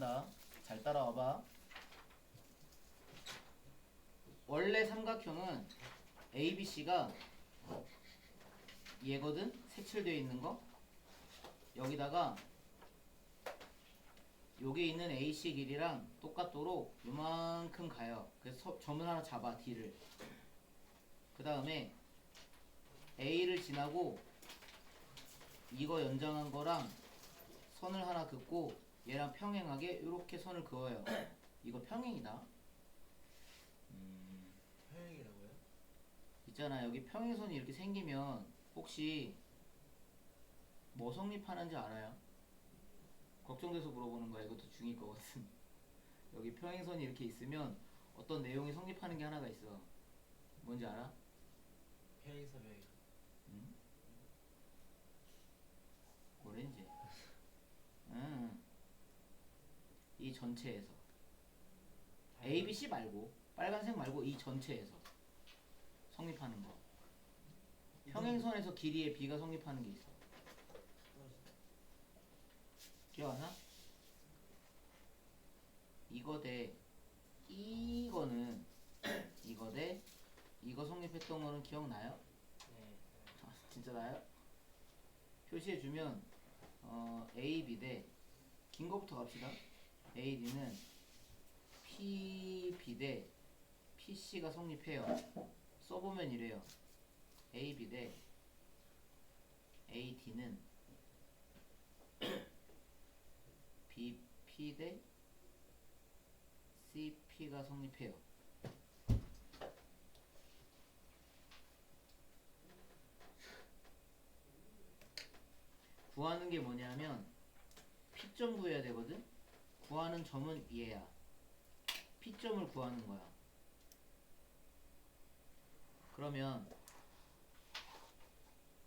한다. 잘 따라와봐. 원래 삼각형은 ABC가 얘거든? 색칠되어 있는 거. 여기다가 여기 있는 AC 길이랑 똑같도록 요만큼 가요. 그래서 점을 하나 잡아, D를. 그 다음에 A를 지나고 이거 연장한 거랑 선을 하나 긋고 얘랑 평행하게 이렇게 선을 그어요. 이거 평행이다. 평행이라고요? 있잖아, 여기 평행선이 이렇게 생기면 혹시 뭐 성립하는지 알아요? 걱정돼서 물어보는 거야. 이것도 중일 거거든. 여기 평행선이 이렇게 있으면 어떤 내용이 성립하는 게 하나가 있어. 뭔지 알아? 평행선명이. 응? 오렌지. 응. 이 전체에서 A, B, C 말고 빨간색 말고 이 전체에서 성립하는 거. 평행선에서 길이의 B가 성립하는 게 있어. 기억하나? 이거 대 이거는 이거 대 이거 성립했던 거는 기억나요? 네. 아, 진짜 나요? 표시해주면 A, B 대 긴 거부터 갑시다. A, D는 P, B 대 P, C가 성립해요. 써보면 이래요. A, B 대 A, D는 B, P 대 C, P가 성립해요. 구하는 게 뭐냐면 P점 구해야 되거든? 구하는 점은 얘야. P점을 구하는 거야. 그러면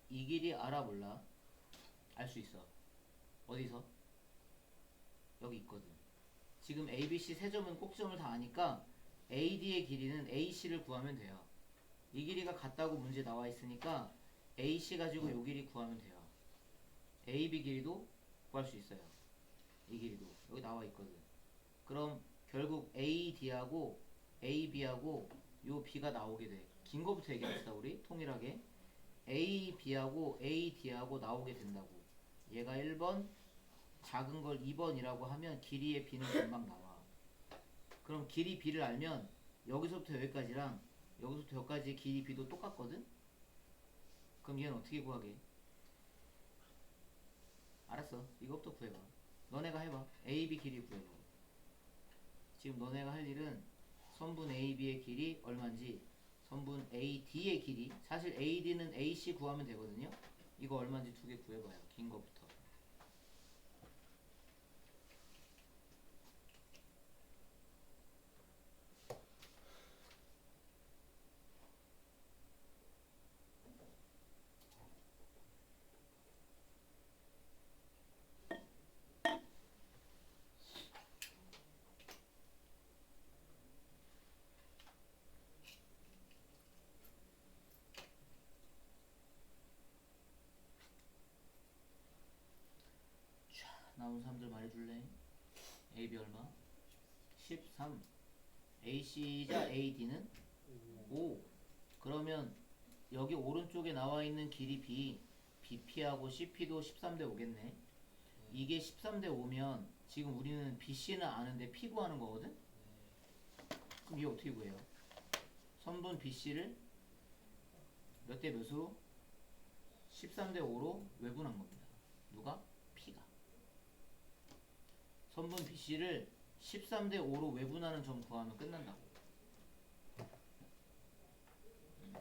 이 길이 알아 몰라? 알 수 있어. 어디서? 여기 있거든. 지금 ABC 세 점은 꼭점을 다 아니까 AD의 길이는 AC를 구하면 돼요. 이 길이가 같다고 문제 나와 있으니까 AC 가지고 요 길이 구하면 돼요. AB 길이도 구할 수 있어요. 이 길이도 여기 나와 있거든. 그럼 결국 AD하고 AB하고 요 B가 나오게 돼. 긴 거부터 얘기합시다 우리 통일하게. AB하고 AD하고 나오게 된다고. 얘가 1번, 작은 걸 2번이라고 하면 길이의 B는 금방 나와. 그럼 길이 B를 알면 여기서부터 여기까지랑 여기서부터 여기까지의 길이 B도 똑같거든? 그럼 얘는 어떻게 구하게? 알았어. 이것부터 구해봐. 너네가 해봐. AB 길이 구해봐. 지금 너네가 할 일은 선분 AB의 길이 얼마인지 선분 AD의 길이, 사실 AD는 AC 구하면 되거든요. 이거 얼마인지 두 개 구해봐요. 긴 거부터. 나온 사람들 말해줄래? AB 얼마? 13. AC자 AD는 5. 그러면 여기 오른쪽에 나와 있는 길이 B, BP하고 CP도 13대 5겠네. 이게 13대 5면 지금 우리는 BC는 아는데 P 구하는 거거든? 그럼 이게 어떻게 구해요? 선분 BC를 몇 대 몇으로? 13대 5로 외분한 겁니다. 누가? P가. 선분 BC를 13대 5로 외분하는 점 구하면 끝난다고.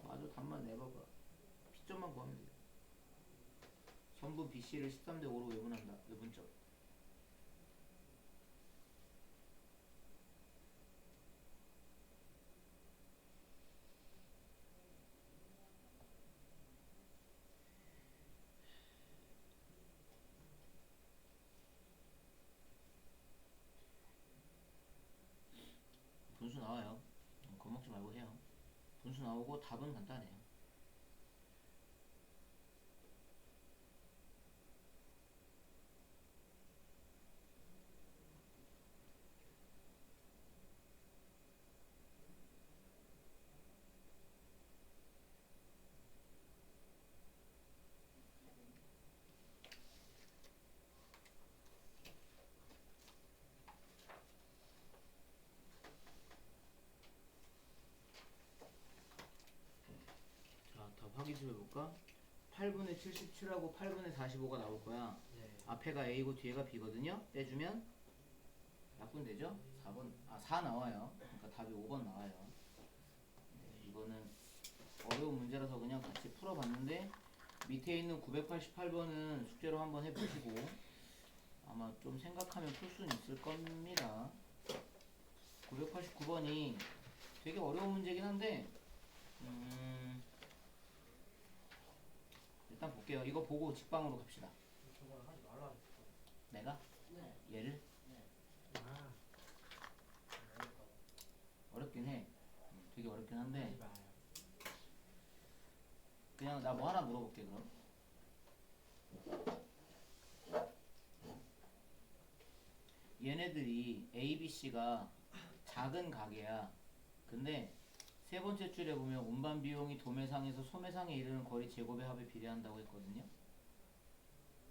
맞아, 답만 내봐봐. P점만 구하면 돼요. 선분 BC를 13대 5로 외분한다. 외분점. 분수 나와요. 겁먹지 말고 해요. 분수 나오고 답은 간단해요. 곱하기 좀 해볼까? 8분의 77하고 8분의 45가 나올 거야. 네. 앞에가 A고 뒤에가 B거든요. 빼주면 약분되죠? 4번, 4 나와요. 그러니까 답이 5번 나와요. 네, 이거는 어려운 문제라서 그냥 같이 풀어봤는데 밑에 있는 988번은 숙제로 한번 해보시고 아마 좀 생각하면 풀 수는 있을 겁니다. 989번이 되게 어려운 문제긴 한데 일단 볼게요. 이거 보고 직방으로 갑시다. 저번에 하지 말라 그랬어. 내가? 네. 얘를? 네. 아. 어렵다. 어렵긴 해. 되게 어렵긴 한데 하지 마요. 그냥 나 뭐 하나 물어볼게 그럼. 얘네들이 A, B, C가 작은 가게야. 근데 세 번째 줄에 보면 운반 비용이 도매상에서 소매상에 이르는 거리 제곱의 합에 비례한다고 했거든요.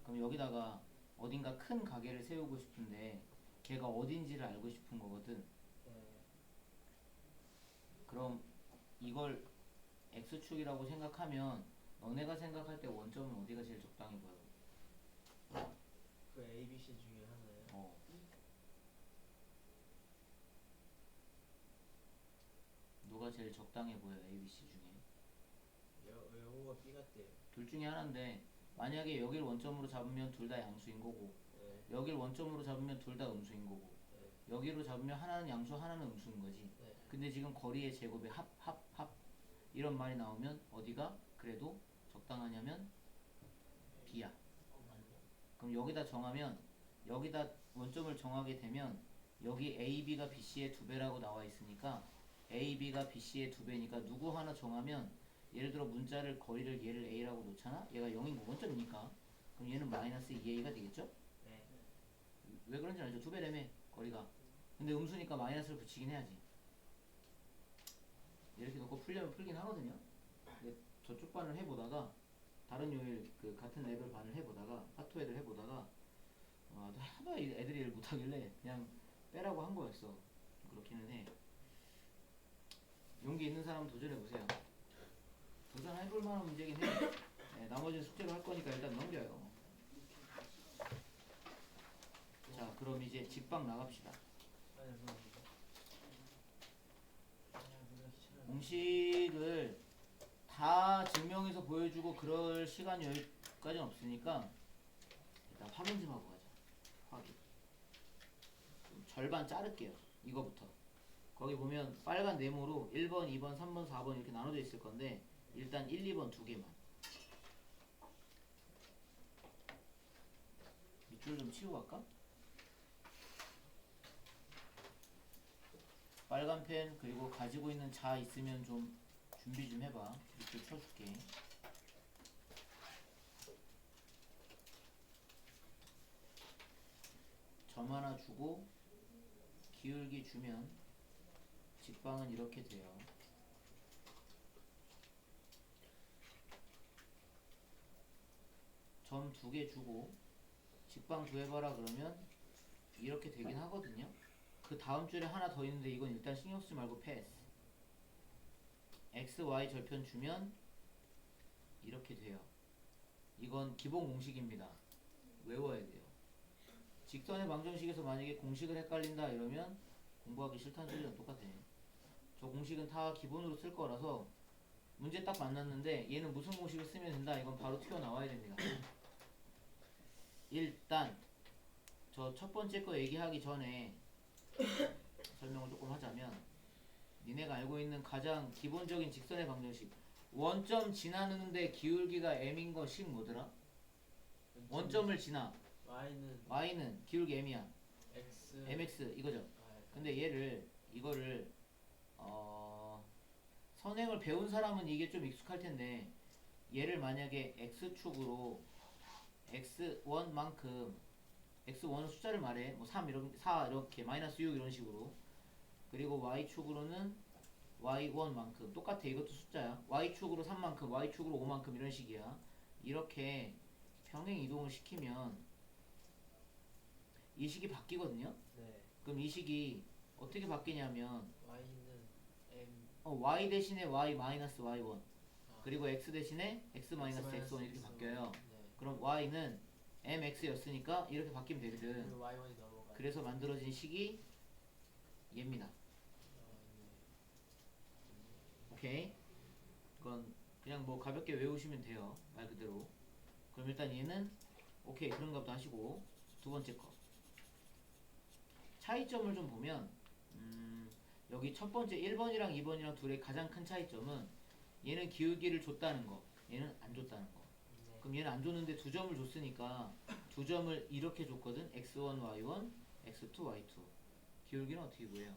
그럼 여기다가 어딘가 큰 가게를 세우고 싶은데 걔가 어딘지를 알고 싶은 거거든. 네. 그럼 이걸 X축이라고 생각하면 너네가 생각할 때 원점은 어디가 제일 적당해 보여? 그 A, B, C 중에 하나예요. 어. 누가 제일 적당해 보여 A, B, C 중에? 영어가 B 같대요. 둘 중에 하나인데 만약에 여길 원점으로 잡으면 둘 다 양수인 거고 네. 여길 원점으로 잡으면 둘 다 음수인 거고 네. 여기로 잡으면 하나는 양수 하나는 음수인 거지. 네. 근데 지금 거리의 제곱에 합 이런 말이 나오면 어디가 그래도 적당하냐면 B야. 그럼 여기다 정하면 여기다 원점을 정하게 되면 여기 AB가 BC의 2배라고 나와 있으니까 AB가 BC의 2배니까 누구 하나 정하면 예를 들어 문자를 거리를 얘를 A라고 놓잖아? 얘가 0인 거 원점이니까 그럼 얘는 마이너스 2A가 되겠죠? 네. 왜 그런지 알죠? 2배라며 거리가. 근데 음수니까 마이너스를 붙이긴 해야지. 이렇게 놓고 풀려면 풀긴 하거든요. 근데 저쪽 반을 해보다가 다른 요일 그 같은 레벨 반을 해보다가 파토 애들 해보다가 하도 애들이 일 못하길래 그냥 빼라고 한 거였어. 그렇기는 해. 용기 있는 사람 도전해보세요. 도전해볼 만한 문제긴 해. 네, 나머지는 숙제로 할 거니까 일단 넘겨요. 자, 그럼 이제 직방 나갑시다. 아니 그럼 그냥 귀찮아. 공식을 다 증명해서 보여주고 그럴 시간 여유까지는 없으니까 일단 확인 좀 하고 가자. 확인. 좀 절반 자를게요. 이거부터. 거기 보면 빨간 네모로 1번, 2번, 3번, 4번 이렇게 나눠져 있을 건데 일단 1, 2번 두 개만. 밑줄 좀 치우고 갈까? 빨간 펜 그리고 가지고 있는 자 있으면 좀 준비 좀 해봐. 밑줄 쳐줄게. 점 하나 주고 기울기 주면 직방은 이렇게 돼요. 점 2개 주고 직방 구해봐라 그러면 이렇게 되긴 하거든요. 그 다음 줄에 하나 더 있는데 이건 일단 신경 쓰지 말고 패스. x, y 절편 주면 이렇게 돼요. 이건 기본 공식입니다. 외워야 돼요. 직선의 방정식에서 만약에 공식을 헷갈린다 이러면 공부하기 싫다는 소리랑 똑같아. 저 공식은 다 기본으로 쓸 거라서 문제 딱 만났는데 얘는 무슨 공식을 쓰면 된다 이건 바로 튀어나와야 됩니다. 일단 저 첫 번째 거 얘기하기 전에 설명을 조금 하자면 니네가 알고 있는 가장 기본적인 직선의 방정식 원점 지나는데 기울기가 m인 거 식 뭐더라? 원점을 지나 y는 기울기 m이야. X mx 이거죠. 근데 이거를 선행을 배운 사람은 이게 좀 익숙할 텐데 얘를 만약에 x축으로 x1만큼 x1은 숫자를 말해 뭐 3 이렇게 4 이렇게 마이너스 6 이런 식으로 그리고 y축으로는 y1만큼 똑같아. 이것도 숫자야. y축으로 3만큼 y축으로 5만큼 이런 식이야. 이렇게 평행 이동을 시키면 이 식이 바뀌거든요. 네. 그럼 이 식이 어떻게 바뀌냐면 Y는 M y 대신에 y 마이너스 y1 아 그리고 x 대신에 x 마이너스 x1 이렇게 바뀌어요. 그럼 y는 mx였으니까 이렇게 바뀌면 되거든. 그리고 y1이 넘어가요. 그래서 만들어진 식이 얘입니다. 오케이. 그건 그냥 뭐 가볍게 외우시면 돼요. 말 그대로. 그럼 일단 얘는 오케이 그런 것도 하시고 두 번째 거 차이점을 좀 보면 여기 첫 번째 1번이랑 2번이랑 둘의 가장 큰 차이점은 얘는 기울기를 줬다는 거, 얘는 안 줬다는 거. 그럼 얘는 안 줬는데 두 점을 줬으니까 두 점을 이렇게 줬거든. x1, y1, x2, y2. 기울기는 어떻게 구해요?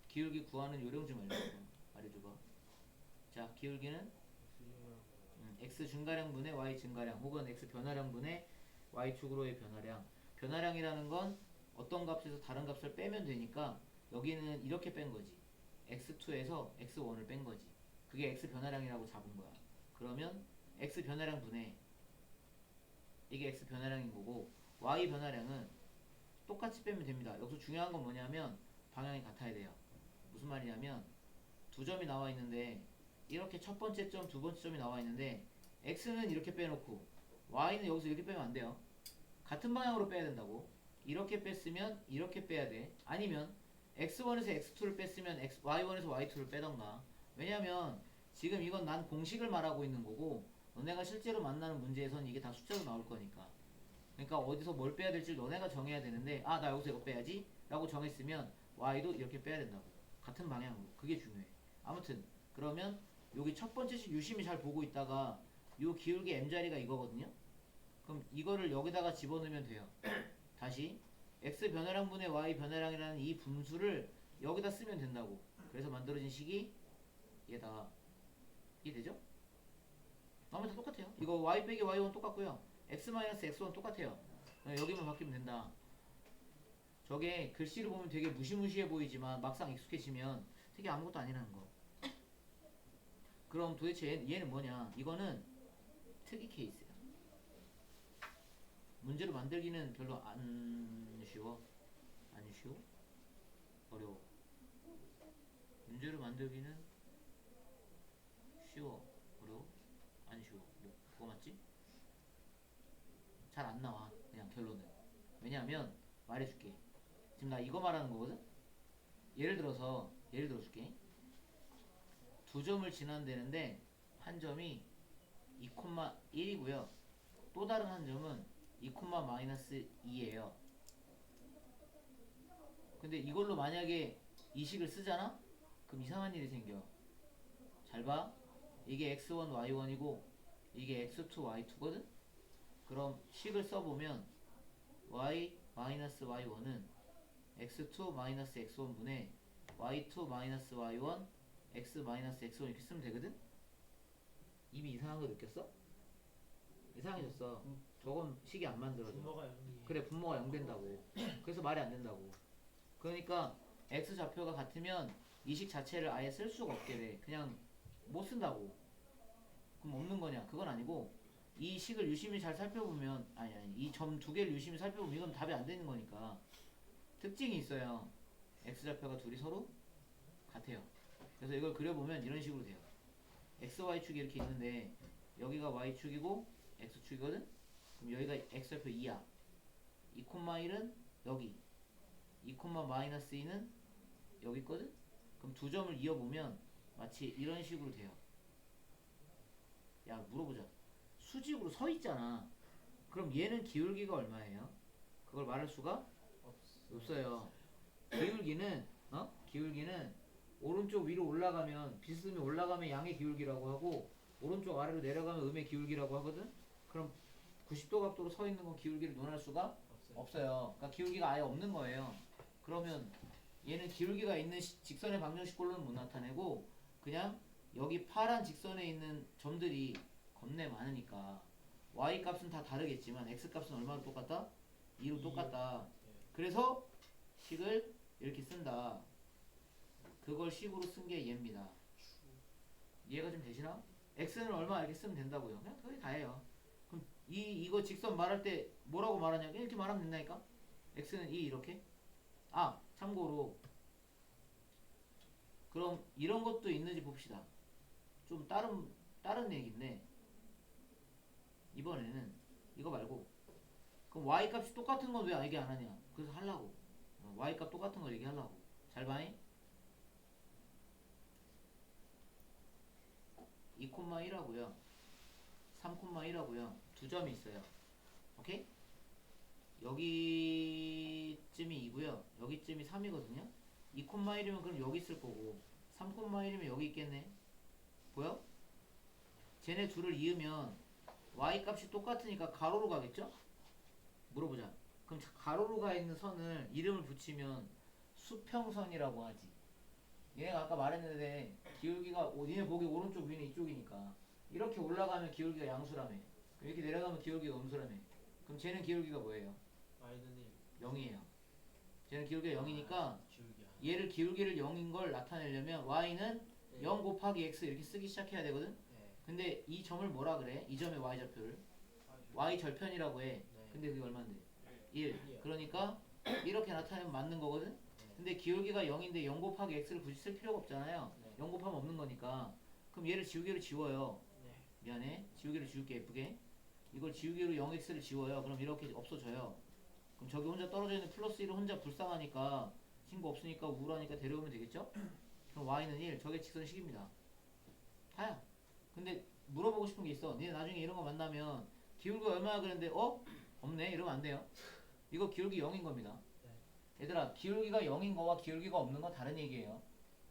기울기 구하는 요령 좀 말해줘봐. 자, 기울기는 x 증가량분의 y 증가량 혹은 x 변화량분의 y 축으로의 변화량. 변화량이라는 건 어떤 값에서 다른 값을 빼면 되니까 여기는 이렇게 뺀 거지. x2에서 x1을 뺀 거지. 그게 x 변화량이라고 잡은 거야. 그러면 x 변화량 분의 이게 x 변화량인 거고 y 변화량은 똑같이 빼면 됩니다. 여기서 중요한 건 뭐냐면 방향이 같아야 돼요. 무슨 말이냐면 두 점이 나와 있는데 이렇게 첫 번째 점, 두 번째 점이 나와 있는데 x는 이렇게 빼놓고 y는 여기서 이렇게 빼면 안 돼요. 같은 방향으로 빼야 된다고. 이렇게 뺐으면 이렇게 빼야 돼. 아니면 x1에서 x2를 뺐으면 y1에서 y2를 빼던가. 왜냐면 지금 이건 난 공식을 말하고 있는 거고 너네가 실제로 만나는 문제에선 이게 다 숫자로 나올 거니까. 그러니까 어디서 뭘 빼야 될지 너네가 정해야 되는데 아 나 여기서 이거 빼야지 라고 정했으면 y도 이렇게 빼야 된다고. 같은 방향으로. 그게 중요해. 아무튼 그러면 여기 첫 번째 식 유심히 잘 보고 있다가 요 기울기 m자리가 이거거든요. 그럼 이거를 여기다가 집어넣으면 돼요. 다시 x 변화량분의 y 변화량이라는 이 분수를 여기다 쓰면 된다고. 그래서 만들어진 식이 얘다. 이해되죠? 나머지 다 똑같아요. 이거 y 빼기 y1 똑같고요. x 마이너스 x1 똑같아요. 여기만 바뀌면 된다. 저게 글씨를 보면 되게 무시무시해 보이지만 막상 익숙해지면 되게 아무것도 아니라는 거. 그럼 도대체 얘는 뭐냐? 이거는 특이 케이스야. 문제로 만들기는 별로 안 쉬워. 안 쉬워? 어려워. 문제로 만들기는 쉬워. 어려워? 안 쉬워. 뭐가 맞지? 잘 안 나와. 그냥 결론은. 왜냐하면 말해줄게. 지금 나 이거 말하는 거거든? 예를 들어줄게. 두 점을 지난다는데 한 점이 2,1이고요. 또 다른 한 점은 2,-2예요. 근데 이걸로 만약에 이 식을 쓰잖아? 그럼 이상한 일이 생겨. 잘 봐. 이게 x1, y1이고 이게 x2, y2거든? 그럼 식을 써보면 y-y1은 x2-x1분의 y2-y1 x-x1 이렇게 쓰면 되거든? 이미 이상한 거 느꼈어? 이상해졌어. 저건 식이 안 만들어져. 분모가 0이에요. 그래 분모가 0 된다고. 그래서 말이 안 된다고. 그러니까 x 좌표가 같으면 이 식 자체를 아예 쓸 수가 없게 돼. 그냥 못 쓴다고. 그럼 없는 거냐? 그건 아니고 이 식을 유심히 잘 살펴보면 아니 이 점 두 개를 유심히 살펴보면 이건 답이 안 되는 거니까 특징이 있어요. x 좌표가 둘이 서로 같아요. 그래서 이걸 그려보면 이런 식으로 돼요. xy축이 이렇게 있는데 여기가 y축이고 x축이거든? 그럼 여기가 x좌표 2야. 2,1은 여기 2,-2는 여기 있거든? 그럼 두 점을 이어보면 마치 이런 식으로 돼요. 야 물어보자. 수직으로 서 있잖아. 그럼 얘는 기울기가 얼마예요? 그걸 말할 수가 없어요. 기울기는 오른쪽 위로 올라가면 비스듬히 올라가면 양의 기울기라고 하고 오른쪽 아래로 내려가면 음의 기울기라고 하거든. 그럼 90도 각도로 서 있는 건 기울기를 논할 수가 없어요. 그러니까 기울기가 아예 없는 거예요. 그러면 얘는 기울기가 있는 직선의 방정식꼴로는 못 나타내고 그냥 여기 파란 직선에 있는 점들이 겁내 많으니까 y 값은 다 다르겠지만 x 값은 얼마로 똑같다? 2로 똑같다. 그래서 식을 이렇게 쓴다. 그걸 식으로 쓴 게 얘입니다. 이해가 좀 되시나? x는 얼마 이렇게 쓰면 된다고요. 그냥 그게 다예요. 그럼 이거 직선 말할 때 뭐라고 말하냐? 이렇게 말하면 된다니까? x는 2 이렇게. 아 참고로 그럼 이런 것도 있는지 봅시다. 좀 다른 다른 얘기인데 이번에는 이거 말고 그럼 y 값이 똑같은 건 왜 얘기 안 하냐? 그래서 하려고. y 값 똑같은 걸 얘기하려고. 잘 봐잉. 2,1하고요. 3,1하고요. 두 점이 있어요. 오케이? 여기쯤이 2고요. 여기쯤이 3이거든요. 2,1이면 그럼 여기 있을 거고 3,1이면 여기 있겠네. 보여? 쟤네 둘을 이으면 y 값이 똑같으니까 가로로 가겠죠? 물어보자. 그럼 가로로 가 있는 선을 이름을 붙이면 수평선이라고 하지. 얘네가 아까 말했는데 기울기가 니네 보기 오른쪽 위는 이쪽이니까 이렇게 올라가면 기울기가 양수라며. 이렇게 내려가면 기울기가 음수라며. 그럼 쟤는 기울기가 뭐예요? 마이너님 0이에요. 쟤는 기울기가 0이니까 기울기 안 얘를 기울기를 0인 걸 나타내려면 y는 네. 0 곱하기 x 이렇게 쓰기 시작해야 되거든. 네. 근데 이 점을 뭐라 그래? 이 점의 y좌표를 y절편이라고 해. 네. 근데 그게 얼마인데? 1. 일이요. 그러니까 이렇게 나타내면 맞는 거거든. 네. 근데 기울기가 0인데 0 곱하기 x를 굳이 쓸 필요가 없잖아요. 네. 0 곱하면 없는 거니까. 그럼 얘를 지우개로 지워요. 네. 미안해. 지우개로 지울게 예쁘게. 이걸 지우개로 0x를 지워요. 그럼 이렇게 없어져요. 그럼 저기 혼자 떨어져 있는 플러스 1은 혼자 불쌍하니까 친구 없으니까 우울하니까 데려오면 되겠죠? 그럼 y는 1. 저게 직선식입니다. 다야. 근데 물어보고 싶은 게 있어. 니네 나중에 이런 거 만나면 기울기가 얼마나 그랬는데 없네? 이러면 안 돼요. 이거 기울기 0인 겁니다. 네. 얘들아 기울기가 0인 거와 기울기가 없는 건 다른 얘기예요.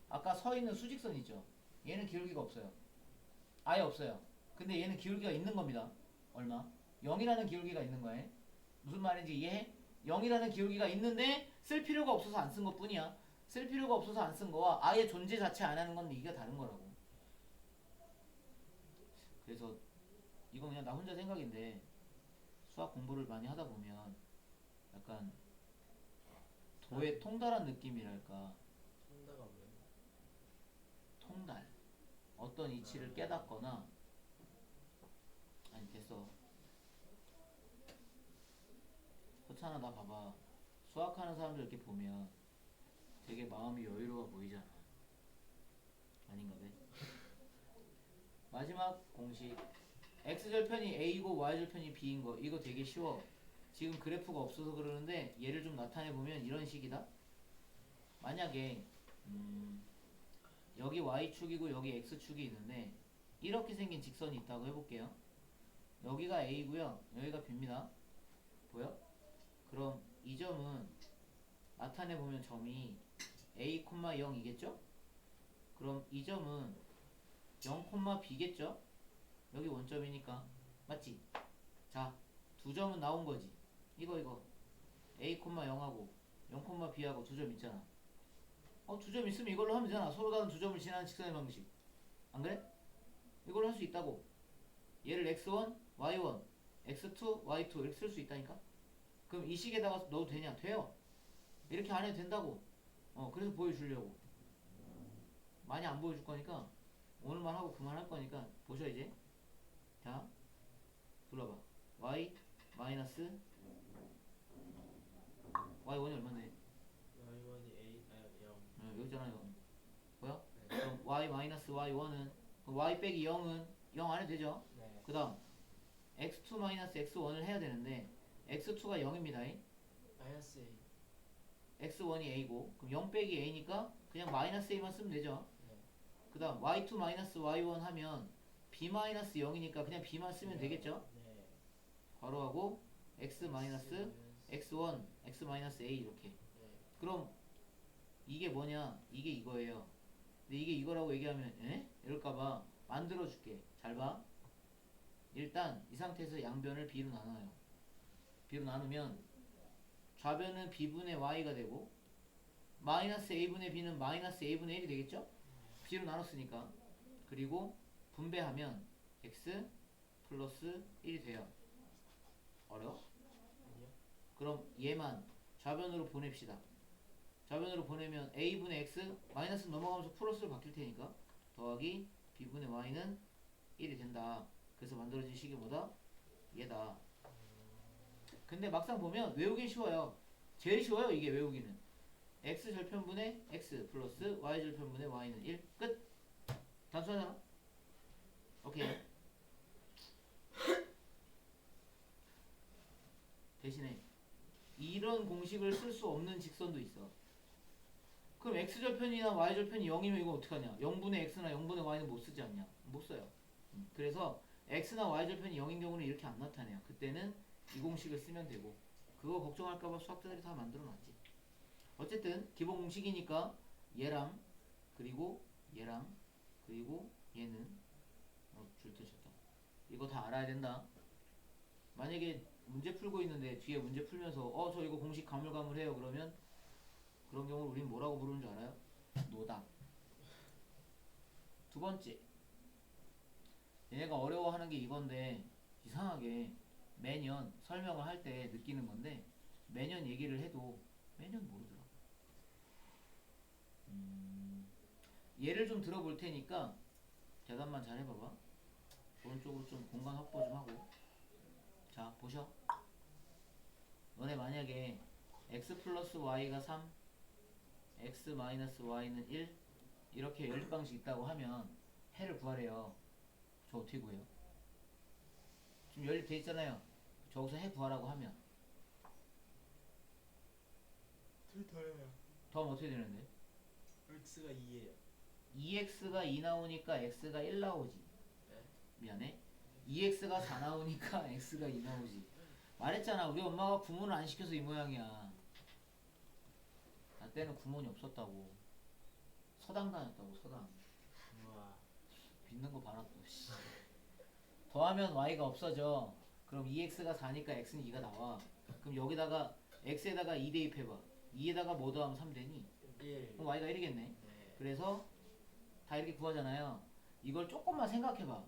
아까 서 있는 수직선 있죠? 얘는 기울기가 없어요. 아예 없어요. 근데 얘는 기울기가 있는 겁니다. 얼마? 0이라는 기울기가 있는 거예요. 무슨 말인지 이해해? 0이라는 기울기가 있는데 쓸 필요가 없어서 안 쓴 것 뿐이야. 쓸 필요가 없어서 안 쓴 거와 아예 존재 자체 안 하는 건 이게 다른 거라고. 그래서 이건 그냥 나 혼자 생각인데 수학 공부를 많이 하다 보면 약간 도에 통달한 느낌이랄까. 통다가 뭐예요? 통달. 어떤 이치를 깨닫거나 아니 됐어. 호찬아 나 봐봐. 수학하는 사람들 이렇게 보면 되게 마음이 여유로워 보이잖아. 아닌가 봐. 마지막 공식. x절편이 a이고 y절편이 b인 거. 이거 되게 쉬워. 지금 그래프가 없어서 그러는데 얘를 좀 나타내 보면 이런 식이다. 만약에 여기 y축이고 여기 x축이 있는데 이렇게 생긴 직선이 있다고 해볼게요. 여기가 a고요. 여기가 b입니다. 보여? 그럼 이 점은 나타내 보면 점이 a, 0이겠죠? 그럼 이 점은 0, b겠죠? 여기 원점이니까 맞지? 자, 두 점은 나온 거지. 이거 a, 0하고 0, b하고 두 점 있잖아. 두 점 있으면 이걸로 하면 되잖아. 서로 다른 두 점을 지나는 직선의 방식. 안 그래? 이걸로 할 수 있다고. 얘를 x1, y1, x2, y2 이렇게 쓸 수 있다니까. 그럼 이 식에다가 넣어도 되냐? 돼요. 이렇게 안 해도 된다고. 그래서 보여주려고. 많이 안 보여줄 거니까 오늘만 하고 그만할 거니까 보셔 이제. 자, 불러봐. y 마이너스 y1이 얼마인데? y1이 a 0. 여기 있잖아요. 뭐야? 네. 그럼 y 마이너스 y1은 y 빼기 0은 0 안 해도 되죠? 네. 그 다음 x2 마이너스 x1을 해야 되는데 x2가 0입니다. 마이너스 a. x1이 a고 그럼 0 빼기 a니까 그냥 마이너스 a만 쓰면 되죠. 네. 그 다음 y2 마이너스 y1 하면 b 마이너스 0이니까 그냥 b만 쓰면 되겠죠. 네. 괄호하고 x 마이너스 x1 x 마이너스 a 이렇게. 네. 그럼 이게 뭐냐? 이게 이거예요. 근데 이게 이거라고 얘기하면 에? 이럴까봐 만들어줄게. 잘 봐. 일단 이 상태에서 양변을 b로 나눠요. b로 나누면 좌변은 b분의 y가 되고 마이너스 a분의 b는 마이너스 a분의 1이 되겠죠? b로 나눴으니까. 그리고 분배하면 x 플러스 1이 돼요. 어려워? 아니요. 그럼 얘만 좌변으로 보냅시다. 좌변으로 보내면 a분의 x 마이너스 넘어가면서 플러스로 바뀔 테니까 더하기 b분의 y는 1이 된다. 그래서 만들어진 식이 뭐다? 얘다. 근데 막상 보면 외우긴 쉬워요. 제일 쉬워요 이게 외우기는. x 절편분의 x 플러스 y 절편분의 y는 1. 끝. 단순하잖아. 오케이. 대신에 이런 공식을 쓸 수 없는 직선도 있어. 그럼 x절편이나 y절편이 0이면 이거 어떡하냐? 0분의 x나 0분의 y는 못 쓰지 않냐? 못 써요. 그래서 x나 y절편이 0인 경우는 이렇게 안 나타내요. 그때는 이 공식을 쓰면 되고, 그거 걱정할까봐 수학자들이 다 만들어놨지. 어쨌든 기본 공식이니까 얘랑 그리고 얘랑 그리고 얘는 줄트셨다. 이거 다 알아야 된다. 만약에 문제 풀고 있는데 뒤에 문제 풀면서 저 이거 공식 가물가물해요 그러면 그런 경우를 우린 뭐라고 부르는 줄 알아요? 노답. 두 번째, 얘네가 어려워하는 게 이건데 이상하게 매년 설명을 할 때 느끼는 건데 매년 얘기를 해도 매년 모르더라. 예를 좀 들어볼 테니까 대답만 잘 해봐봐. 오른쪽으로 좀 공간 확보 좀 하고. 자, 보셔. 너네 만약에 x 플러스 y가 3, x 마이너스 y는 1 이렇게 연립방식 있다고 하면 해를 구하래요. 저 어떻게 구해요? 지금 연립돼 있잖아요. 저기서 해 구하라고 하면 둘 더해요. 더하면 어떻게 되는데? x가 2예요. 2x가 2 나오니까 x가 1 나오지. 네? 미안해. 2x가 4 나오니까 x가 2 나오지. 말했잖아. 우리 엄마가 구몬을 안 시켜서 이 모양이야. 나 때는 구몬이 없었다고. 서당 다녔다고. 서당. 우와. 빚는 거 봐라 또. 씨. 더하면 y가 없어져. 그럼 2x가 4니까 x는 2가 나와. 그럼 여기다가 x에다가 2 대입해봐. 2에다가 뭐 더하면 3 되니? 1. 그럼 y가 1이겠네. 네. 그래서 다 이렇게 구하잖아요. 이걸 조금만 생각해봐.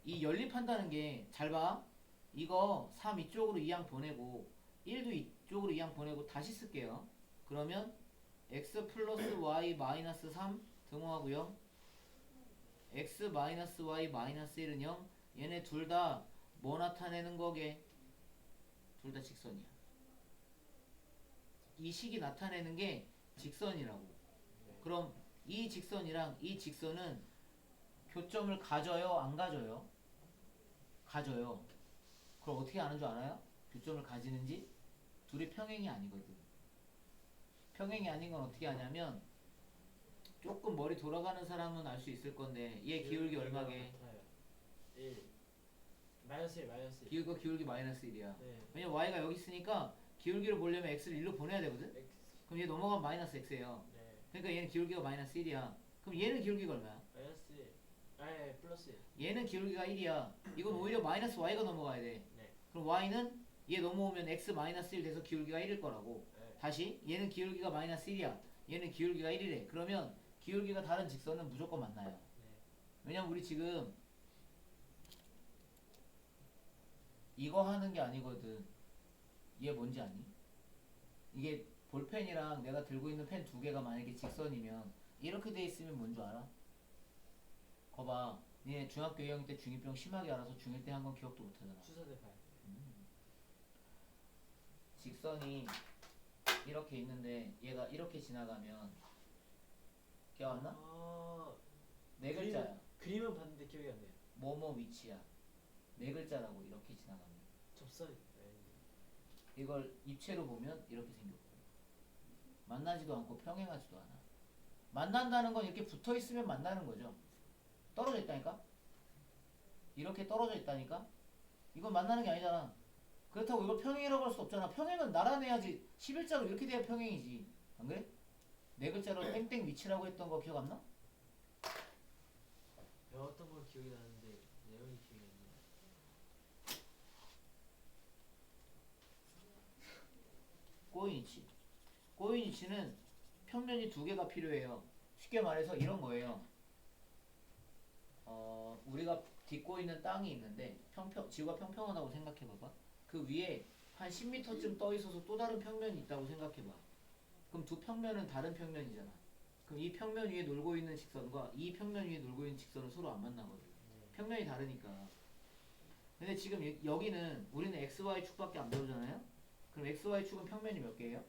이 연립한다는 게 잘 봐. 이거 3 이쪽으로 2항 보내고 1도 이쪽으로 2항 보내고 다시 쓸게요. 그러면 x 플러스 y 마이너스 3 등호하고 0, x 마이너스 y 마이너스 1은 0. 얘네 둘 다 뭐 나타내는 거게? 둘 다 직선이야. 이 식이 나타내는 게 직선이라고. 네. 그럼 이 직선이랑 이 직선은 교점을 가져요? 안 가져요? 가져요. 그럼 어떻게 아는 줄 알아요? 교점을 가지는지? 둘이 평행이 아니거든. 평행이 아닌 건 어떻게 아냐면 조금 머리 돌아가는 사람은 알 수 있을 건데 얘 기울기 얼마게? 같아요. 1. 마이너스 1 마이너스 1. 기울기 마이너스 1이야. 네. 왜냐면 y가 여기 있으니까 기울기를 보려면 x를 1로 보내야 되거든? x. 그럼 얘 넘어가면 마이너스 x예요. 네. 그러니까 얘는 기울기가 마이너스 1이야. 그럼 얘는 기울기가 얼마야? 마이너스 1. 아니 플러스 1. 얘는 기울기가 1이야. 이건 오히려 마이너스 y가 넘어가야 돼. 네. 그럼 y는 얘 넘어오면 x 마이너스 1 돼서 기울기가 1일 거라고. 네. 다시 얘는 기울기가 마이너스 1이야. 얘는 기울기가 1이래. 그러면 기울기가 다른 직선은 무조건 만나요. 네. 왜냐면 우리 지금 이거 하는 게 아니거든. 얘 뭔지 아니? 이게 볼펜이랑 내가 들고 있는 펜 두 개가 만약에 직선이면 이렇게 돼 있으면 뭔 줄 알아? 거봐. 니네 중학교 2학년 때 중2병 심하게 알아서 중1 때 한 건 기억도 못 하잖아. 추선의 발. 직선이 이렇게 있는데 얘가 이렇게 지나가면 기억 안 나? 네 글자야. 그림은 봤는데 기억이 안 나요. 뭐뭐 위치야. 네 글자라고 이렇게 지나가면. 접선. 이걸 입체로 보면 이렇게 생겼고 만나지도 않고 평행하지도 않아. 만난다는 건 이렇게 붙어 있으면 만나는 거죠. 떨어져 있다니까? 이렇게 떨어져 있다니까? 이건 만나는 게 아니잖아. 그렇다고 이걸 평행이라고 할 수 없잖아. 평행은 나란해야지. 11자로 이렇게 돼야 평행이지. 안 그래? 네 글자로 땡땡 위치라고 했던 거 기억 안 나? 배웠던 건 기억이 나는데 내용이 기억이 안 나요. 꼬인위치. 꼬인위치는 평면이 두 개가 필요해요. 쉽게 말해서 이런 거예요. 우리가 딛고 있는 땅이 있는데 지구가 평평하다고 생각해봐봐. 그 위에 한 10m쯤 떠 있어서 또 다른 평면이 있다고 생각해봐. 그럼 두 평면은 다른 평면이잖아. 그럼 이 평면 위에 놀고 있는 직선과 이 평면 위에 놀고 있는 직선은 서로 안 만나거든. 평면이 다르니까. 근데 지금 여기는 우리는 XY축밖에 안 배우잖아요? 그럼 XY축은 평면이 몇 개예요?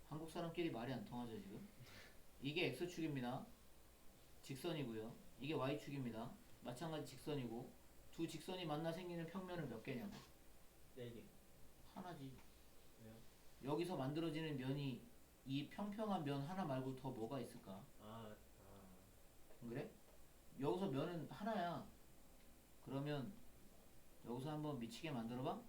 한국 사람끼리 말이 안 통하죠 지금? 이게 X축입니다. 직선이고요. 이게 y축입니다. 마찬가지 직선이고 두 직선이 만나 생기는 평면은 몇 개냐고. 4개. 하나지. 왜요? 여기서 만들어지는 면이 이 평평한 면 하나 말고 더 뭐가 있을까? 아, 안 그래? 여기서 면은 하나야. 그러면 여기서 한번 미치게 만들어봐.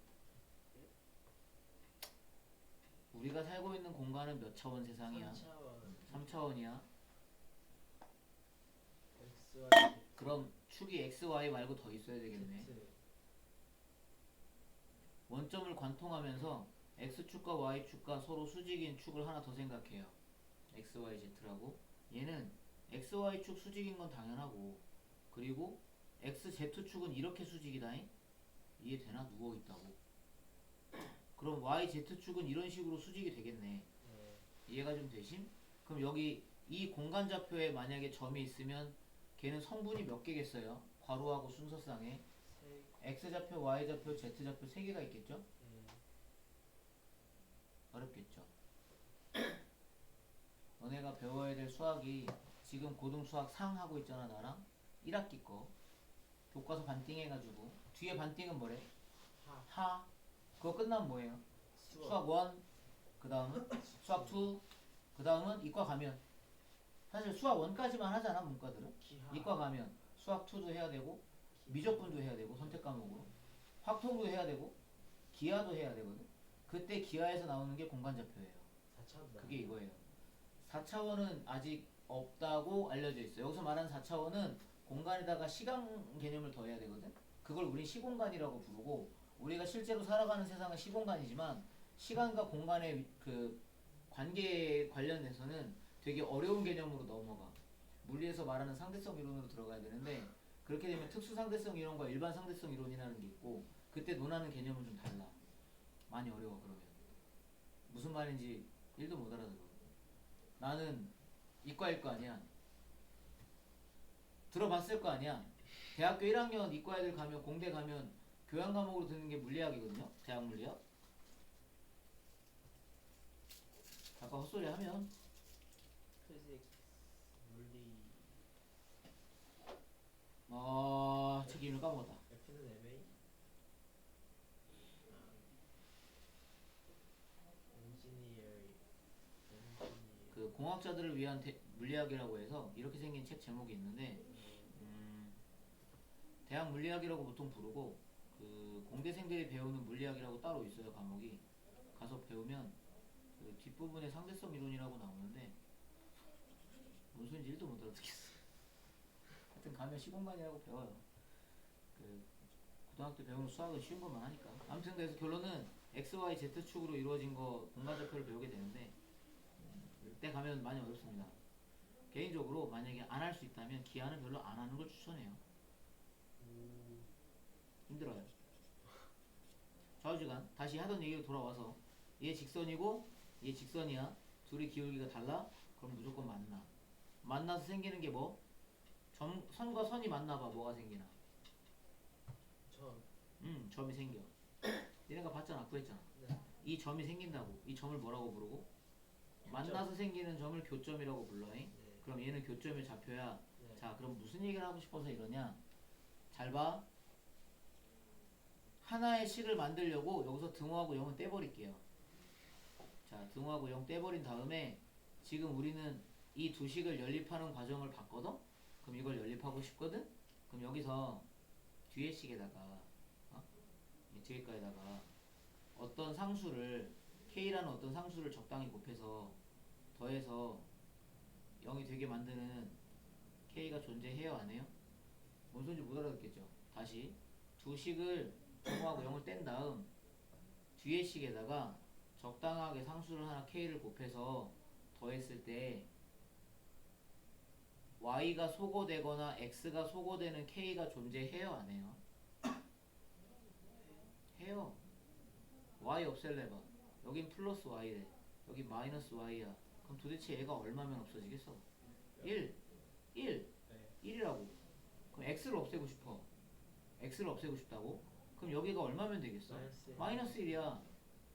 우리가 살고 있는 공간은 몇 차원 세상이야? 3차원. 3차원이야. XY, Z. 그럼 축이 XY 말고 더 있어야 되겠네. Z. 원점을 관통하면서 X축과 Y축과 서로 수직인 축을 하나 더 생각해요. XYZ라고. 얘는 XY축 수직인 건 당연하고, 그리고 XZ축은 이렇게 수직이다잉? 이해되나? 누워있다고. 그럼 YZ축은 이런 식으로 수직이 되겠네. 네. 이해가 좀 되심? 그럼 여기 이 공간좌표에 만약에 점이 있으면 걔는 성분이 몇 개겠어요? 괄호하고 순서상에 세. X좌표, Y좌표, Z좌표 3개가 있겠죠? 네. 어렵겠죠. 너네가 배워야 될 수학이 지금 고등수학 상 하고 있잖아. 나랑 1학기 거 교과서 반띵 해가지고 뒤에 반띵은 뭐래? 하. 하. 그거 끝나면 뭐예요? 수학 수학. 1, 그 다음은 수학 2, 그 다음은 이과 가면 사실 수학 1까지만 하잖아. 문과들은 기하. 이과 가면 수학 2도 해야 되고 미적분도 해야 되고 선택 과목으로 확통도 해야 되고 기하도 해야 되거든. 그때 기하에서 나오는 게 공간좌표예요. 4차원. 그게 이거예요. 4차원은 아직 없다고 알려져 있어요. 여기서 말하는 4차원은 공간에다가 시간 개념을 더해야 되거든. 그걸 우린 시공간이라고 부르고, 우리가 실제로 살아가는 세상은 시공간이지만 시간과 공간의 그 관계에 관련해서는 되게 어려운 개념으로 넘어가. 물리에서 말하는 상대성 이론으로 들어가야 되는데, 그렇게 되면 특수 상대성 이론과 일반 상대성 이론이라는 게 있고, 그때 논하는 개념은 좀 달라. 많이 어려워. 그러면 무슨 말인지 1도 못 알아들어. 나는 이과일 거 아니야. 들어봤을 거 아니야. 대학교 1학년 이과 애들 가면, 공대 가면 교양 과목으로 듣는 게 물리학이거든요. 대학 물리학. 잠깐 헛소리 하면 피직스. 물리. 책 이름을 까먹었다. F는 MA. 엔지니어링. 그 공학자들을 위한 물리학이라고 해서 이렇게 생긴 책 제목이 있는데, 대학 물리학이라고 보통 부르고, 그 공대생들이 배우는 물리학이라고 따로 있어요. 과목이. 가서 배우면 그 뒷부분에 상대성 이론이라고 나오는데 뭔 소리인지 1도 못 알아듣겠어. 하여튼 가면 시공간이라고 배워요. 그 고등학교 배우는 수학은 쉬운 것만 하니까. 아무튼 그래서 결론은 X, Y, Z축으로 이루어진 거 공간좌표를 배우게 되는데, 그때 가면 많이 어렵습니다. 개인적으로 만약에 안 할 수 있다면 기하는 별로 안 하는 걸 추천해요. 힘들어요. 좌우지간 다시 하던 얘기로 돌아와서, 얘 직선이고 얘 직선이야. 둘이 기울기가 달라? 그럼 무조건 만나. 만나서 생기는 게 뭐? 선과 선이 만나봐. 뭐가 생기나? 점이 생겨. 얘네가 봤잖아. 구했잖아. 네. 이 점이 생긴다고. 이 점을 뭐라고 부르고? 만나서 생기는 점을 교점이라고 불러잉. 네. 그럼 얘는 교점의 좌표야. 네. 자, 그럼 무슨 얘기를 하고 싶어서 이러냐? 잘 봐. 하나의 식을 만들려고 여기서 등호하고 0은 떼버릴게요. 자, 등호하고 0 떼버린 다음에 지금 우리는 이 두 식을 연립하는 과정을 봤거든? 그럼 이걸 연립하고 싶거든? 그럼 여기서 뒤에 식에다가 이 뒤에 거에다가 어떤 상수를, K라는 어떤 상수를 적당히 곱해서 더해서 0이 되게 만드는 K가 존재해요? 안 해요? 뭔 소리인지 못 알아듣겠죠? 다시 두 식을 등호하고 0을 뗀 다음 뒤에 식에다가 적당하게 상수를 하나 K를 곱해서 더했을 때 Y가 소거되거나 X가 소거되는 K가 존재해요? 안 해요? 해요. Y 없앨래봐. 여긴 플러스 Y래. 여긴 마이너스 Y야. 그럼 도대체 얘가 얼마면 없어지겠어? 1. 1. 네. 1이라고. 그럼 X를 없애고 싶어. X를 없애고 싶다고? 그럼 여기가 얼마면 되겠어? 마이너스 1이야.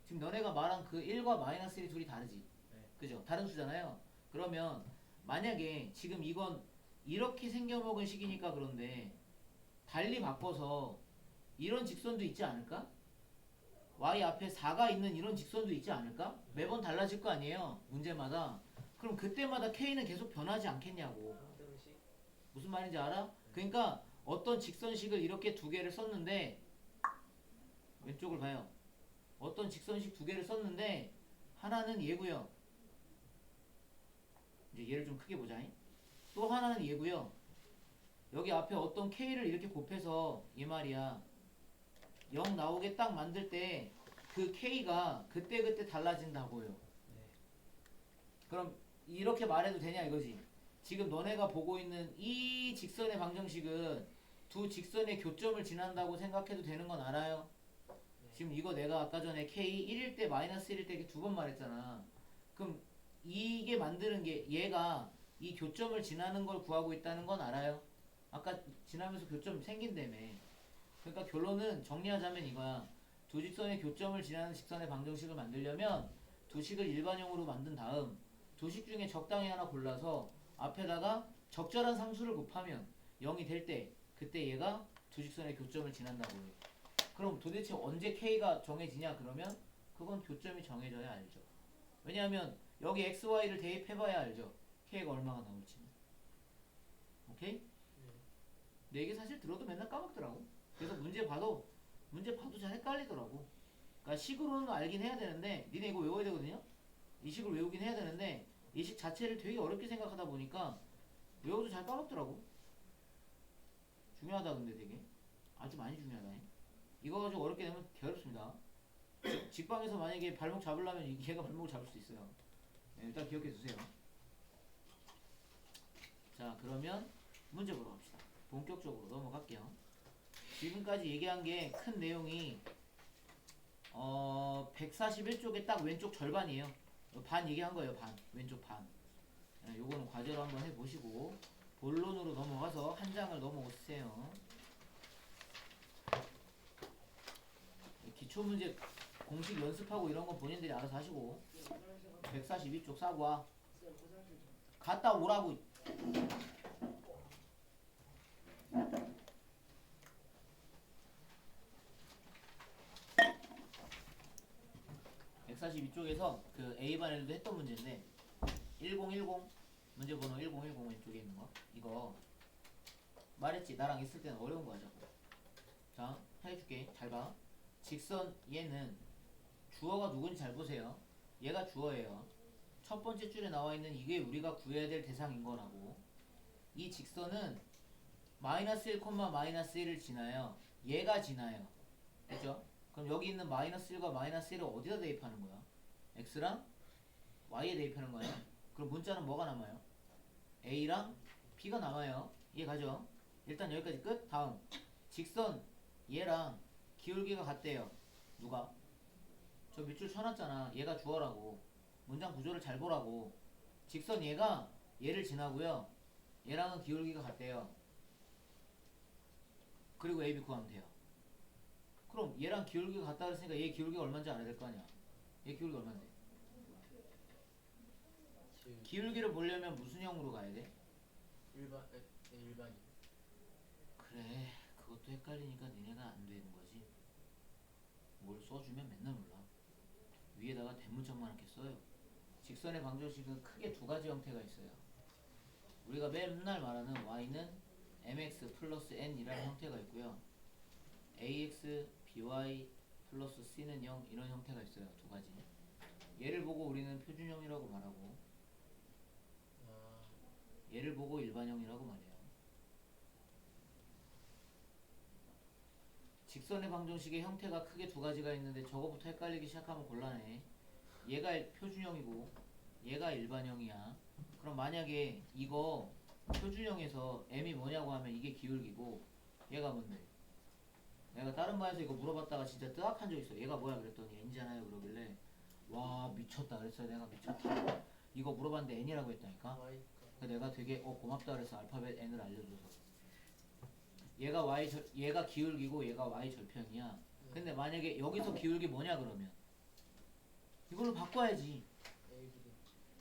지금 너네가 말한 그 1과 마이너스 1이 둘이 다르지? 네. 그죠? 다른 수잖아요. 그러면 만약에 지금 이건 이렇게 생겨먹은 식이니까 그런데 달리 바꿔서 이런 직선도 있지 않을까? y 앞에 4가 있는 이런 직선도 있지 않을까? 매번 달라질 거 아니에요 문제마다. 그럼 그때마다 k는 계속 변하지 않겠냐고. 방정식. 무슨 말인지 알아? 그러니까 어떤 직선식을 이렇게 두 개를 썼는데 왼쪽을 봐요. 어떤 직선식 두 개를 썼는데 하나는 얘고요. 이제 얘를 좀 크게 보자. 또 하나는 얘고요. 여기 앞에 어떤 k를 이렇게 곱해서 얘 말이야 0 나오게 딱 만들 때 그 k가 그때그때 달라진다고요. 네. 그럼 이렇게 말해도 되냐 이거지. 지금 너네가 보고 있는 이 직선의 방정식은 두 직선의 교점을 지난다고 생각해도 되는 건 알아요? 네. 지금 이거 내가 아까 전에 k 1일 때 마이너스 1일 때 이렇게 두 번 말했잖아. 그럼 이게 만드는 게 얘가 이 교점을 지나는 걸 구하고 있다는 건 알아요? 아까 지나면서 교점 생긴다며. 그러니까 결론은 정리하자면 이거야. 두 직선의 교점을 지나는 직선의 방정식을 만들려면 두 식을 일반형으로 만든 다음 두 식 중에 적당히 하나 골라서 앞에다가 적절한 상수를 곱하면 0이 될 때 그때 얘가 두 직선의 교점을 지난다고요. 그럼 도대체 언제 k가 정해지냐 그러면 그건 교점이 정해져야 알죠. 왜냐하면 여기 xy를 대입해봐야 알죠. k가 얼마가 나올지. 오케이? 네. 근데 이게 사실 들어도 맨날 까먹더라고. 그래서 문제 봐도 잘 헷갈리더라고. 그러니까 식으로는 알긴 해야 되는데 니네 이거 외워야 되거든요. 이 식을 외우긴 해야 되는데 이 식 자체를 되게 어렵게 생각하다 보니까 외워도 잘 까먹더라고. 중요하다 근데 되게 아주 많이 중요하다. 이거 가지고 어렵게 되면 개어렵습니다. 직방에서 만약에 발목 잡으려면 얘가 발목을 잡을 수 있어요. 네, 일단 기억해 두세요. 자 그러면 문제 보러 갑시다. 본격적으로 넘어갈게요. 지금까지 얘기한 게 큰 내용이 141쪽에 딱 왼쪽 절반이에요. 반 얘기한 거예요. 반 왼쪽 반. 네, 요거는 과제로 한번 해보시고 본론으로 넘어가서 한 장을 넘어오세요. 기초문제 공식 연습하고 이런 건 본인들이 알아서 하시고 142쪽 싸고 와. 갔다 오라고. 142쪽에서 그 A반에도 했던 문제인데 1010 문제번호 1010 왼쪽에 있는 거 이거 말했지 나랑 있을 때는 어려운 거 하자고. 자 해줄게 잘 봐. 직선 얘는 주어가 누군지 잘 보세요. 얘가 주어예요. 첫 번째 줄에 나와 있는 이게 우리가 구해야 될 대상인 거라고. 이 직선은 마이너스 1, 마이너스 1을 지나요. 얘가 지나요. 됐죠? 그럼 여기 있는 마이너스 1과 마이너스 1을 어디다 대입하는 거야? x랑 y에 대입하는 거예요. 그럼 문자는 뭐가 남아요? a랑 b가 남아요. 이해가죠? 일단 여기까지 끝. 다음 직선 얘랑 기울기가 같대요. 누가? 저 밑줄 쳐놨잖아. 얘가 주어라고. 문장 구조를 잘 보라고. 직선 얘가 얘를 지나고요. 얘랑은 기울기가 같대요. 그리고 AB 구하면 돼요. 그럼 얘랑 기울기가 같다 그랬으니까 얘 기울기가 얼마인지 알아야 될 거 아니야. 얘 기울기 얼마인데? 기울기를 보려면 무슨 형으로 가야 돼? 일반이. 그래 그것도 헷갈리니까 니네가 안 되는 거지. 뭘 써주면 맨날 몰라. 위에다가 대문짝만 이렇게 써요. 직선의 방정식은 크게 두 가지 형태가 있어요. 우리가 맨날 말하는 y는 mx 플러스 n이라는 형태가 있고요. ax by 플러스 c는 0 이런 형태가 있어요. 두 가지. 얘를 보고 우리는 표준형이라고 말하고 얘를 보고 일반형이라고 말해요. 직선의 방정식의 형태가 크게 두 가지가 있는데 저거부터 헷갈리기 시작하면 곤란해. 얘가 표준형이고 얘가 일반형이야. 그럼 만약에 이거 표준형에서 m이 뭐냐고 하면 이게 기울기고 얘가 뭔데? 내가 다른 반에서 이거 물어봤다가 진짜 뜨악한 적 있어. 얘가 뭐야 그랬더니 n잖아요 그러길래 와 미쳤다 그랬어요. 내가 미쳤다. 이거 물어봤는데 n이라고 했다니까. 그래서 내가 되게 고맙다 그래서 알파벳 n을 알려줘서. 얘가 기울기고 얘가 y 절편이야. 근데 만약에 여기서 기울기 뭐냐 그러면 이걸로 바꿔야지.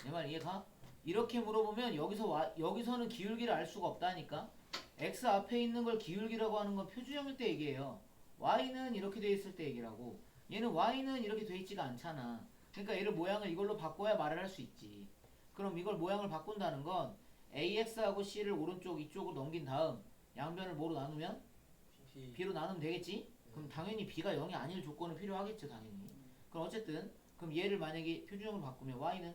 내 말 이해가? 이렇게 물어보면 여기서는 기울기를 알 수가 없다니까. x 앞에 있는 걸 기울기라고 하는 건 표준형일 때 얘기해요. y는 이렇게 돼 있을 때 얘기라고. 얘는 y는 이렇게 돼 있지가 않잖아. 그러니까 얘를 모양을 이걸로 바꿔야 말을 할 수 있지. 그럼 이걸 모양을 바꾼다는 건 ax하고 c를 오른쪽 이쪽으로 넘긴 다음 양변을 뭐로 나누면? b로 나누면 되겠지? 그럼 당연히 b가 0이 아닐 조건은 필요하겠죠, 당연히. 그럼 어쨌든 그럼 얘를 만약에 표준형으로 바꾸면 y는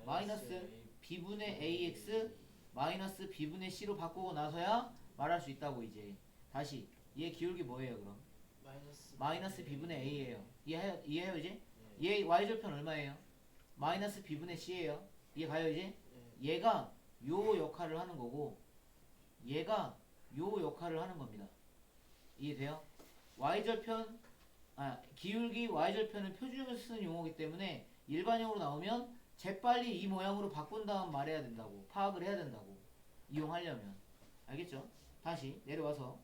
마이너스 b분의 ax 마이너스 b분의 c로 바꾸고 나서야 말할 수 있다고. 이제 다시 얘 기울기 뭐예요 그럼? 마이너스 b분의 a예요. 이해해요 이제? 얘 y절편 얼마예요? 마이너스 b분의 c예요. 이해가요 이제? 얘가 요 역할을 하는 거고 얘가 요 역할을 하는 겁니다. 이해돼요? y절편 기울기 y절편은 표준형에서 쓰는 용어이기 때문에 일반형으로 나오면 재빨리 이 모양으로 바꾼 다음 말해야 된다고. 파악을 해야 된다고. 이용하려면. 알겠죠? 다시 내려와서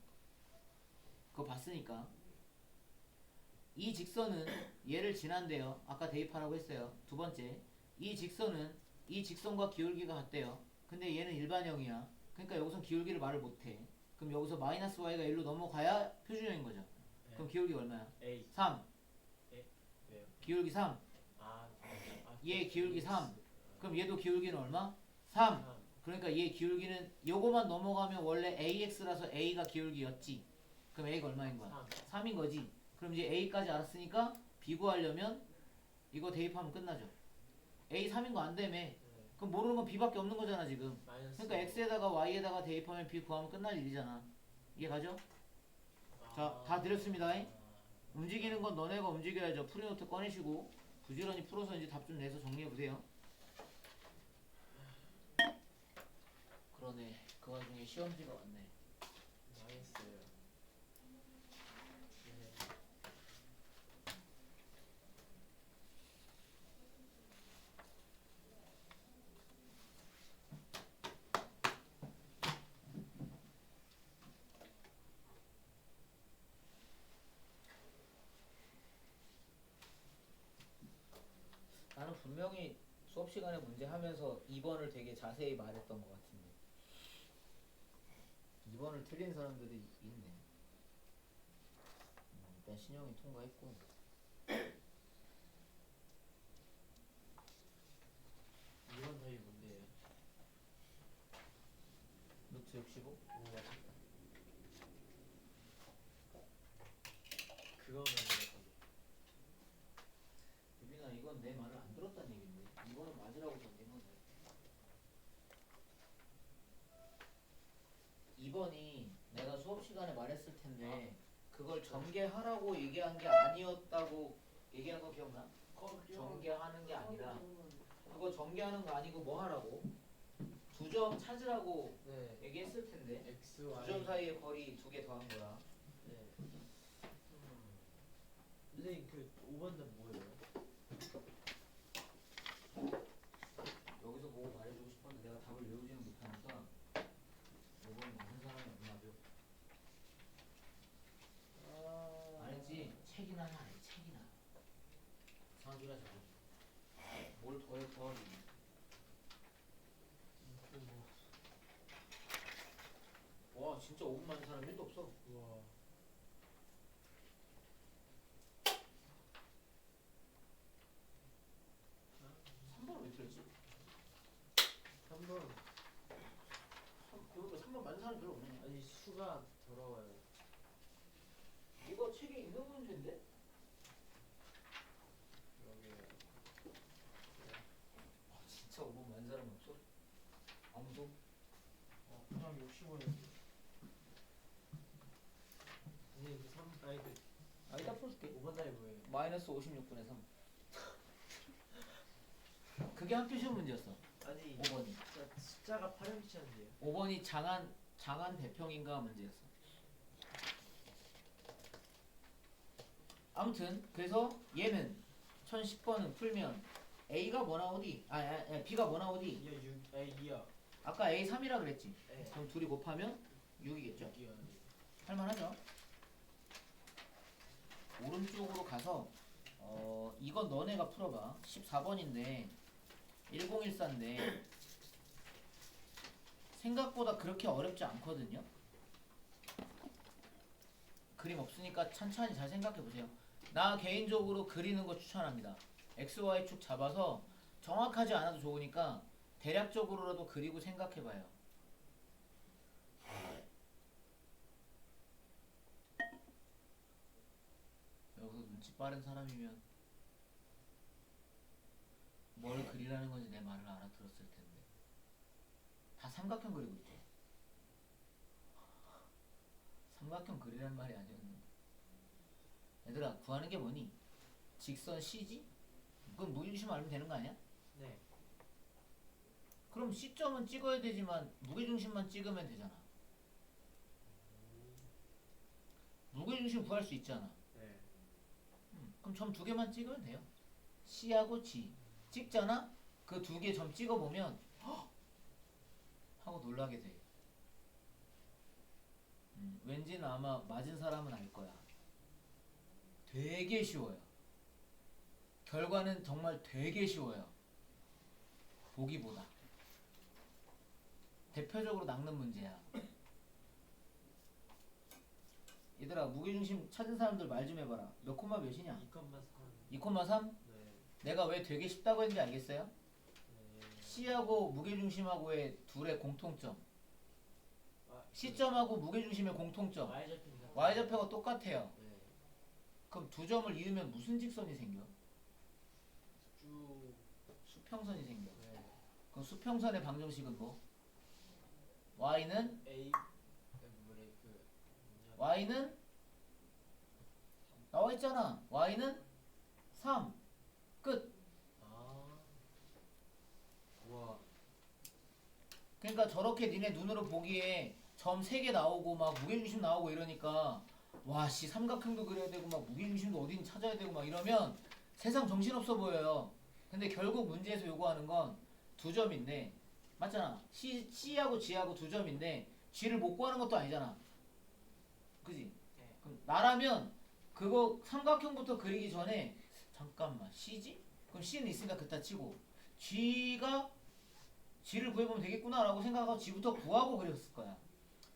그거 봤으니까 이 직선은 얘를 지난대요. 아까 대입하라고 했어요. 두 번째, 이 직선은 이 직선과 기울기가 같대요. 근데 얘는 일반형이야. 그러니까 여기서 기울기를 말을 못해. 그럼 여기서 마이너스 y가 1로 넘어가야 표준형인 거죠. 그럼 기울기가 얼마야? 3. 왜요? 기울기 3. 얘 기울기 3. 그럼 얘도 기울기는 얼마? 3. 그러니까 얘 기울기는 요거만 넘어가면 원래 ax라서 a가 기울기였지. 그럼 a가 얼마인 거야? 3인 거지. 그럼 이제 a까지 알았으니까 b 구하려면 이거 대입하면 끝나죠. a 3인 거 안 되며. 그럼 모르는 건 b밖에 없는 거잖아 지금. 그러니까 x에다가 y에다가 대입하면 b 구하면 끝날 일이잖아. 이해 가죠? 자, 다 드렸습니다. 움직이는 건 너네가 움직여야죠. 프리노트 꺼내시고 부지런히 풀어서 이제 답 좀 내서 정리해보세요. 그러네. 그 와중에 시험지가 왔네. 망했어요. 나는 분명히 수업 시간에 문제 하면서 2번을 되게 자세히 말했던 것 같은데 2번을 틀린 사람들이 있네. 일단 신영이 통과했고 이번 답이 뭔데요? 루트 65? 오 맞췄다. 그거면 답이. 유빈아 이건 내 말을 안 들었다는 얘긴데 이거는 맞으라고 던진 건데 2번이 내가 수업 시간에 말했을 텐데 그걸 전개하라고 얘기한 게 아니었다고 얘기한 거 기억나? 전개하는 게 아니라 그거 전개하는 거 아니고 뭐 하라고? 두 점 찾으라고 네. 얘기했을 텐데 X, 두 Y. 점 사이의 거리 두 개 더한 거라. 네. 선생님 그 5번 답 뭐예요? 여기서 보고 말해주고 싶었는데 내가 답을 외우지는 못하니까 이건 아는 사람이 없나죠? 안 했지? 책이나 해. 책이나. 이상한 소리 하지 마. 뭘 더해 더하기. 와 진짜 5분 만에 사람 1도 없어. 우와. 아, 3번을 왜 틀렸지? 3번. 그러니까 3번 맞는 사람 별로 없네. 아니 수가 더러워요. 이거 책에 있는 문제인데? 여기요. 진짜 5분 맞는 사람 없어? 아무도? 그냥 65였는데. 선생님 그 3, 아니 그 이따 풀어줄게. 5번 답이 뭐예요? 마이너스 56분의 3. 그게 학교 시험 문제였어. 아니 5번이. 숫자가 8음치한데요. 5번이 장한 대평인가 문제였어. 아무튼 그래서 얘는 1010번은 풀면 A가 뭐 나오디? B가 뭐 나오디? 2야 6, 아니 2야. 아까 A 3이라 그랬지? 네. 그럼 둘이 곱하면 6이겠죠? 6이요. 할만하죠? 오른쪽으로 가서 이건 너네가 풀어봐. 14번인데 1014인데 생각보다 그렇게 어렵지 않거든요. 그림 없으니까 천천히 잘 생각해보세요. 나 개인적으로 그리는 거 추천합니다. XY축 잡아서 정확하지 않아도 좋으니까 대략적으로라도 그리고 생각해봐요. 여기서 눈치 빠른 사람이면 뭘 그리라는 건지 내 말을 알아들었을 텐데. 다 삼각형 그리고 있죠. 삼각형 그리라는 말이 아니었는데. 얘들아, 구하는 게 뭐니? 직선 CG? 그럼 무게중심 알면 되는 거 아니야? 네. 그럼 C점은 찍어야 되지만 무게중심만 찍으면 되잖아. 무게중심 구할 수 있잖아. 네. 그럼 점 두 개만 찍으면 돼요. C하고 G 찍잖아? 그 두 개 점 찍어보면 헉! 하고 놀라게 돼. 왠지는 아마 맞은 사람은 알 거야. 되게 쉬워요. 결과는 정말 되게 쉬워요. 보기보다. 대표적으로 낚는 문제야. 얘들아, 무게중심 찾은 사람들 말 좀 해봐라. 몇 콤마 몇이냐? 2,3. 2,3? 네. 내가 왜 되게 쉽다고 했는지 알겠어요? 네. C하고 무게중심하고의 둘의 공통점. 아, C점하고 무게중심의 공통점. Y좌표입니다. Y좌표가 똑같아요. 네. 그럼 두 점을 이으면 무슨 직선이 생겨? 쭉. 수평선이 생겨. 네. 그럼 수평선의 방정식은 뭐? Y는 A. 뭐래 그. Y는 나와 있잖아. Y는 3. 끝. 아. 우와. 그러니까 저렇게 니네 눈으로 보기에 점 3개 나오고 막 무게중심 나오고 이러니까 와 씨 삼각형도 그려야 되고 막 무게중심도 어딘지 찾아야 되고 막 이러면 세상 정신없어 보여요. 근데 결국 문제에서 요구하는 건 두 점인데 맞잖아. C하고 G하고 두 점인데 G를 못 구하는 것도 아니잖아. 그지? 네. 그럼 나라면 그거 삼각형부터 그리기 전에 잠깐만 CG? 그럼 C는 있으니까 그따 치고 G를 구해보면 되겠구나 라고 생각하고 G부터 구하고 그렸을 거야.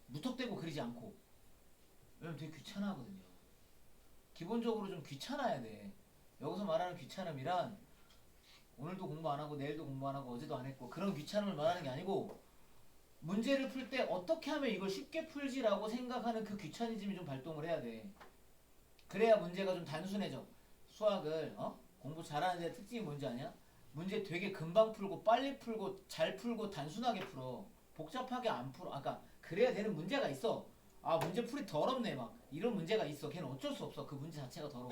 무턱대고 그리지 않고. 왜냐면 되게 귀찮아 하거든요. 기본적으로 좀 귀찮아야 돼. 여기서 말하는 귀찮음이란 오늘도 공부 안 하고 내일도 공부 안 하고 어제도 안 했고 그런 귀찮음을 말하는 게 아니고 문제를 풀 때 어떻게 하면 이걸 쉽게 풀지라고 생각하는 그 귀차니즘이 좀 발동을 해야 돼. 그래야 문제가 좀 단순해져. 수학을 공부 잘하는 데 특징이 뭔지 아냐? 문제 되게 금방 풀고 빨리 풀고 잘 풀고 단순하게 풀어. 복잡하게 안 풀어. 아까 그래야 되는 문제가 있어. 아 문제 풀이 더럽네 막 이런 문제가 있어. 걔는 어쩔 수 없어. 그 문제 자체가 더러워.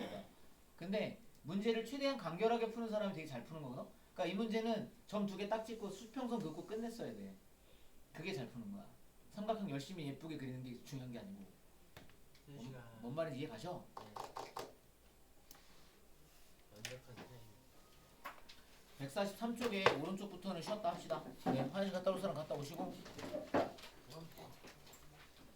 근데 문제를 최대한 간결하게 푸는 사람이 되게 잘 푸는 거거든. 그러니까 이 문제는 점 두 개 딱 찍고 수평선 긋고 끝냈어야 돼. 그게 잘 푸는 거야. 삼각형 열심히 예쁘게 그리는 게 중요한 게 아니고. 3시간. 뭔 말인지 이해 가셔? 네. 완벽한 타임. 143쪽에 오른쪽부터는 쉬었다 합시다. 네, 화장실 갔다 올 사람 갔다 오시고.